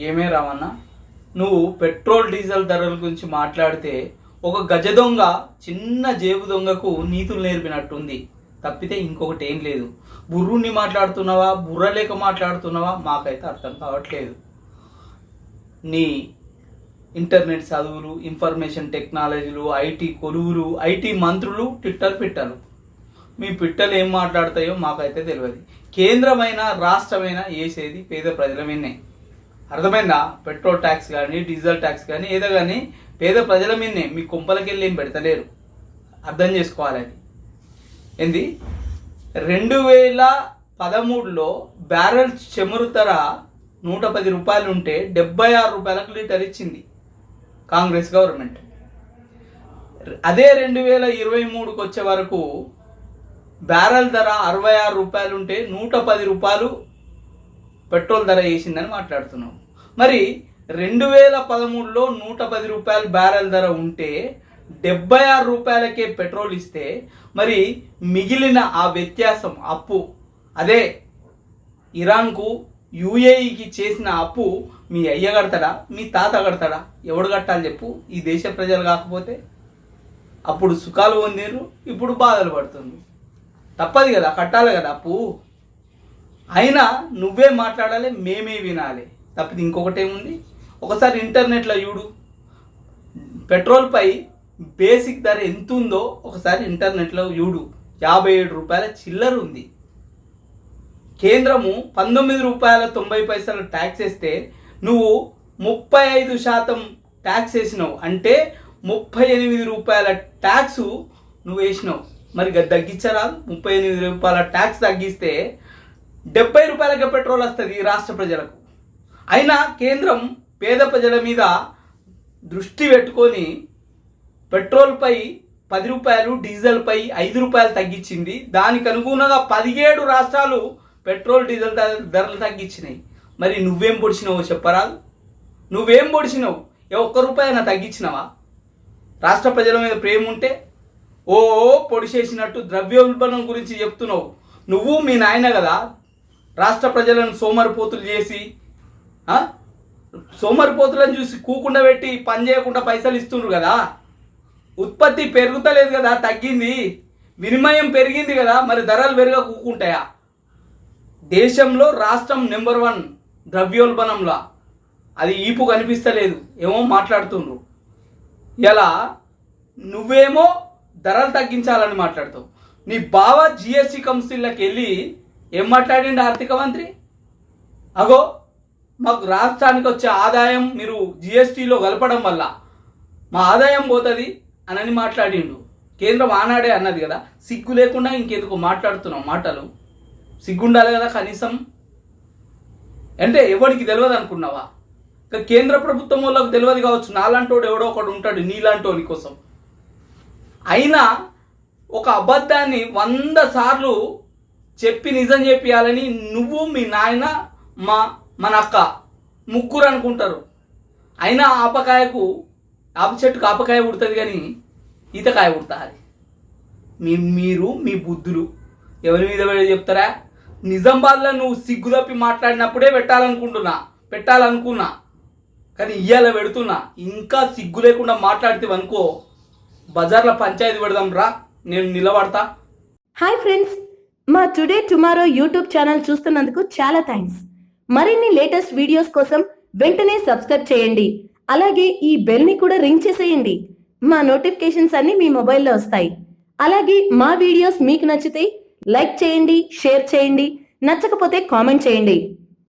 ఏమే రావన్న, నువ్వు petrol diesel ధరల గురించి మాట్లాడితే ఒక గజ దొంగ చిన్న జేబు దొంగకు నీతులు నేర్పినట్టుంది తప్పితే ఇంకొకటి ఏం లేదు. బుర్రుని మాట్లాడుతున్నావా, బుర్ర లేక మాట్లాడుతున్నావా మాకైతే అర్థం కావట్లేదు. నీ ఇంటర్నెట్ చదువులు, ఇన్ఫర్మేషన్ టెక్నాలజీలు, ఐటీ కొలువులు, ఐటీ మంత్రులు, ట్విట్టర్ పిట్టలు, మీ పిట్టలు ఏం మాట్లాడతాయో మాకైతే తెలియదు. కేంద్రమైన రాష్ట్రమైనా వేసేది పేద ప్రజల మీదనే. అర్థమైందా? పెట్రోల్ ట్యాక్స్ కానీ డీజిల్ ట్యాక్స్ కానీ ఏదో కానీ పేద ప్రజల మీదనే. మీ కొంపలకి వెళ్ళి ఏం పెడతలేరు, అర్థం చేసుకోవాలని. ఏంది 2013లో బ్యారెల్ చమురు ధర 110 రూపాయలు ఉంటే 76 రూపాయలకు లీటర్ ఇచ్చింది కాంగ్రెస్ గవర్నమెంట్. అదే 2023కి వచ్చే వరకు బ్యారెల్ ధర 66 రూపాయలు ఉంటే 110 రూపాయలు పెట్రోల్ ధర వేసిందని మాట్లాడుతున్నాం. మరి 2013లో 110 రూపాయలు బ్యారెల్ ధర ఉంటే 76 రూపాయలకే పెట్రోల్ ఇస్తే మరి మిగిలిన ఆ వ్యత్యాసం అప్పు, అదే ఇరాన్కు యుఏఈకి చేసిన అప్పు మీ అయ్య కడతాడా, మీ తాత కడతాడా? ఎవడు కట్టాలి చెప్పు? ఈ దేశ ప్రజలు కాకపోతే. అప్పుడు సుఖాలు పొందిరు, ఇప్పుడు బాధలు పడుతుంది. తప్పదు కదా, కట్టాలి కదా అప్పు. అయినా నువ్వే మాట్లాడాలి, మేమే వినాలి తప్పితే ఇంకొకటి ఏముంది? ఒకసారి ఇంటర్నెట్లో చూడు, పెట్రోల్పై బేసిక్ ధర ఎంత ఉందో ఒకసారి ఇంటర్నెట్లో చూడు. 57 రూపాయల చిల్లర ఉంది. కేంద్రము 19 రూపాయల 90 పైసలు ట్యాక్స్ వేస్తే నువ్వు 35% ట్యాక్స్ వేసినావు. అంటే 38 రూపాయల ట్యాక్స్ నువ్వు వేసినావు. మరి తగ్గించరాదు? 38 రూపాయల ట్యాక్స్ తగ్గిస్తే 70 రూపాయలకే పెట్రోల్ వస్తుంది ఈ రాష్ట్ర ప్రజలకు. అయినా కేంద్రం పేద ప్రజల మీద దృష్టి పెట్టుకొని పెట్రోల్పై 10 రూపాయలు, డీజిల్పై 5 రూపాయలు తగ్గించింది. దానికి అనుగుణంగా 17 రాష్ట్రాలు పెట్రోల్ డీజిల్ ధరలు తగ్గించినాయి. మరి నువ్వేం పొడిచినావో చెప్పరాదు? నువ్వేం పొడిచినావు? ఒక్క రూపాయన తగ్గించినావా? రాష్ట్ర ప్రజల మీద ప్రేమ ఉంటే ఓ పొడిచేసినట్టు ద్రవ్యోల్బణం గురించి చెప్తున్నావు. నువ్వు మీ నాయన కదా రాష్ట్ర ప్రజలను సోమరిపోతులు చేసి, సోమరిపోతులను చూసి కూకుండా పెట్టి పని చేయకుండా పైసలు ఇస్తుండ్రు కదా. ఉత్పత్తి పెరుగుతలేదు కదా, తగ్గింది. వినిమయం పెరిగింది కదా, మరి ధరలు పెరగ కూకుంటాయా? దేశంలో రాష్ట్రం నెంబర్ 1 ద్రవ్యోల్బణంలో. అది ఈపు కనిపిస్తలేదు, ఏమో మాట్లాడుతుండ్రు. ఇలా నువ్వేమో ధరలు తగ్గించాలని మాట్లాడతావు. నీ బావ జిఎస్టీ కౌన్సిల్లోకి వెళ్ళి ఏం మాట్లాడిండు ఆర్థిక మంత్రి? అగో మాకు రాష్ట్రానికి వచ్చే ఆదాయం మీరు జిఎస్టీలో కలపడం వల్ల మా ఆదాయం పోతుంది అని మాట్లాడిండు. కేంద్రం ఆనాడే అన్నది కదా. సిగ్గు లేకుండా ఇంకెందుకు మాట్లాడుతున్నావు మాటలు? సిగ్గుండాలి కదా కనీసం. అంటే ఎవరికి తెలియదు అనుకున్నావా? కేంద్ర ప్రభుత్వం వాళ్ళకు తెలియదు కావచ్చు, నాలాంటోడు ఎవడో ఒకడు ఉంటాడు నీలాంటోని కోసం. అయినా ఒక అబద్ధాన్ని 100 సార్లు చెప్పి నిజం చెప్పాలని నువ్వు, మీ నాయన, మన అక్క ముగ్గురు అనుకుంటారు. అయినా ఆపకాయకు, ఆప చెట్టుకు ఆపకాయ పుడుతుంది కానీ ఈతకాయ పుడుతుంది. మీరు మీ బుద్ధులు ఎవరి మీద చెప్తారా? నిజామాబాద్లో నువ్వు సిగ్గు తప్పి మాట్లాడినప్పుడే పెట్టాలనుకున్నా కానీ ఇయ్యాల పెడుతున్నా. ఇంకా సిగ్గు లేకుండా మాట్లాడితే అనుకో బజార్లో పంచాయతీ పెడదాం రా, నేను నిలబడతా. హాయ్ ఫ్రెండ్స్, మా టుడే టుమారో యూట్యూబ్ ఛానల్ చూస్తున్నందుకు చాలా థ్యాంక్స్. మరిన్ని లేటెస్ట్ వీడియోస్ కోసం వెంటనే సబ్స్క్రైబ్ చేయండి. అలాగే ఈ బెల్ని కూడా రింగ్ చేసేయండి. మా నోటిఫికేషన్స్ అన్ని మీ మొబైల్లో వస్తాయి. అలాగే మా వీడియోస్ మీకు నచ్చితే లైక్ చేయండి, షేర్ చేయండి, నచ్చకపోతే కామెంట్ చేయండి.